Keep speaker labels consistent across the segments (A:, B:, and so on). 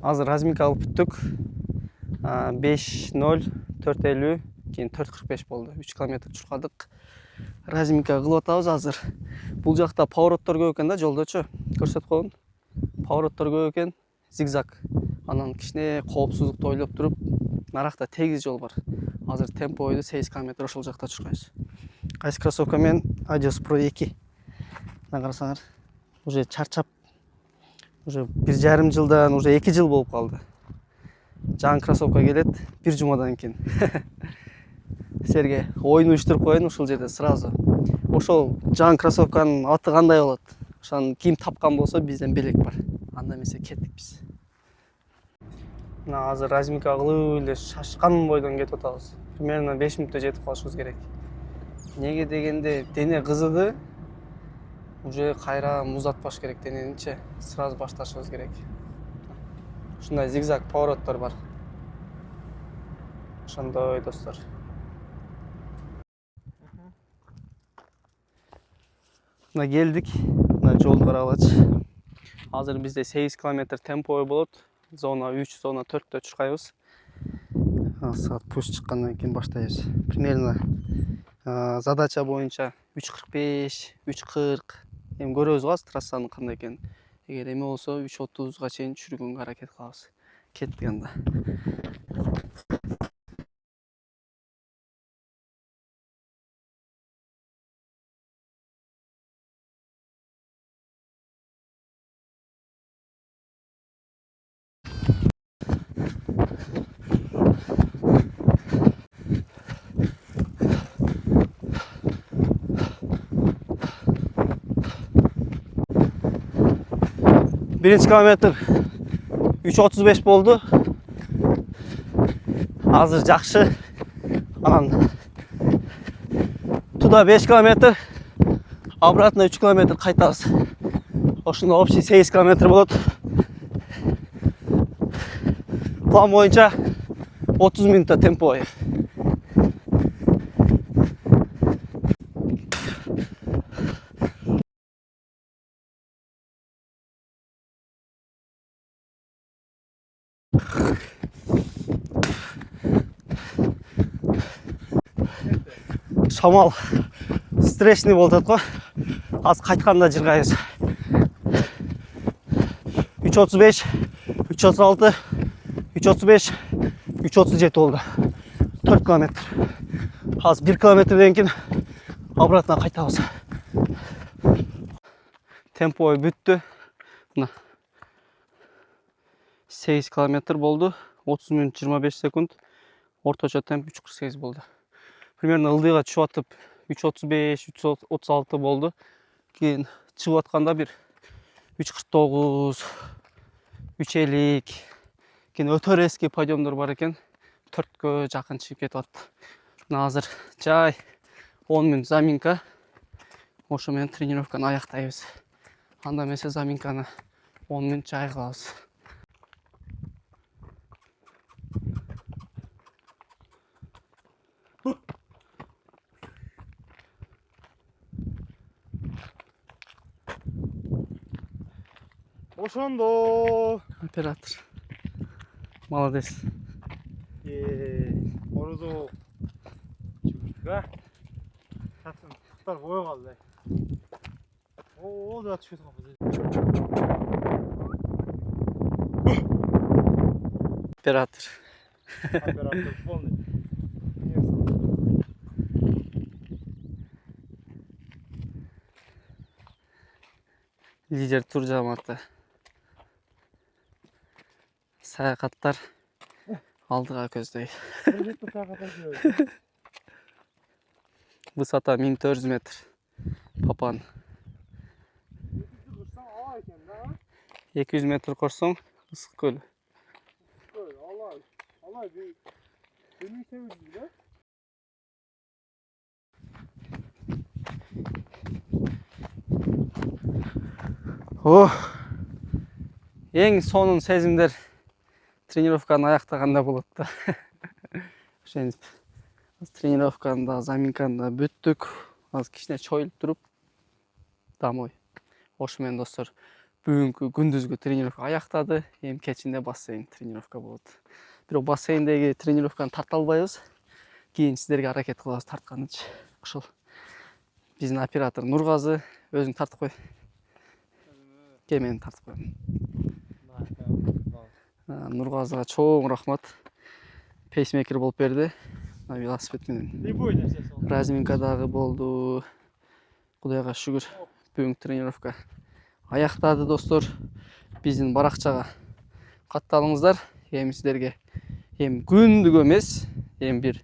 A: Азыр разминка алып бүттүк. 5:0 4:50 кийин 4:45 болду. 3 километр чуркадык. Разминка кылып атабыз азыр. Бул жакта повороттор көп экен да, жолдочу. Көрсөтүп коеюн. Повороттор көп экен, зигзаг. Анан кичине коопсуздукту ойлоп туруп, наракта тегиз жол бар. Азыр темпойду 8 км ошол жакта чуркайбыз. Кайсы кроссовка менен Adios Pro 2. Мына карасаңар, уже чарчап, уже 1,5 жылдан уже 2 жыл болуп калды. Жаңы кроссовка келет 1 жумадан кийин. Силерге оюн уюштуруп коеюн ушул жерде сразу. Ошол жаңы кроссовканын аты кандай болот? Ошон ким тапкан болсо бизден белек бар. Анда эмесе кеттик биз. Мына азыр разминка кылып эле шашкан бойдон кетип атабыз. Примерно 5 мүнөттө жетип калышыбыз керек. Неге дегенде дене кызыды. Уже кайра муздатпаш керек дененичи. Сразу башташыбыз керек. Ушундай зигзаг повороттор бар. Ошондой достор. Мына келдик. Мына жолду карагылачы. Азыр бизде 8 км темпой болот. Зона 3, зона 4тө чуркайбыз. Саат пуш чыккандан кийин баштайбыз. Примерно задача боюнча 3:45, 3:40. Эми көрөбүз го трассанын кандай экенин. Эгер эме болсо 3:30га чейин жүргөнгө аракет кылабыз. Кеттик анда. Birinci kilometr 3:35 болду. Азыр жакшы. Анан туда 5 км, обратно 3 км кайтабыз. Ошондо общий 8 км болот. План боюнча 30 мүнөттө темпой. Шамал стрессный болуп атат го. Аз кайтканда жыргайбыз. 3:35, 3:36, 3:35, 3:37 болду. 4 км. Аз 1 кмден кийин обратно кайтабыз. Темпой бүттү. Мына 8 км болду. 30 мүнөт 25 секунд. Орточо темп 3:48 болду. Примерно ылдыйга түшүп атып 3:35, 3:36 болду. Кийин чыгып атканда бир 3:49, 3:50. Кийин өтө резкий подъемдор бар экен. 4кө жакын чыгып кетип атты. Мына азыр жай 10 мүнөт заминка. Ошо менен тренировканы аяктайбыз. Анда эмесе заминканы 10 мүнөт жай кылабыз.
B: Ошондо
A: Оператор. Молодец.
B: Орозо чүгүргө. Сатын туттар бое калды. О, да түшүп калды.
A: Оператор.
B: Оператор полный.
A: Лидер тур жамааты. Саякаттар алдыга көздөй. Высота 1400 метр. Папан. 200 метр корсоң ысык көл.
B: Алай, бeni seviyoruz bile.
A: Эң сонун сезимдер тренировканы аяктаганда болот да. Ошентип тренировканы да, заминканы да бүттүк. Аз кичине чоюлуп туруп домой. Ошо менен достор бүгүнкү күндүзгү тренировка аяктады. Эми кечинде бассейн тренировка болот. Бирок бассейндеги тренировканы тарта албайбыз. Кийин сиздерге аракет кылабыз тартканычы. Ошол биздин оператор Нургазы өзүң тартып кой. Кемени тартып коем. Нургазыга чоң рахмат. Пейсмейкер болуп берди. Мына велосипед менен.
B: Любой нерсе сол.
A: Разминкадагы болду. Кудайга шүгүр. Бүгүнкү тренировка аяктады достор. Биздин баракчага катталыңыздар. Эми сиздерге күндүк эмес, бир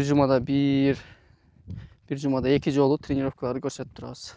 A: жумада 2 жолу тренировкаларды көрсөтүп турабыз.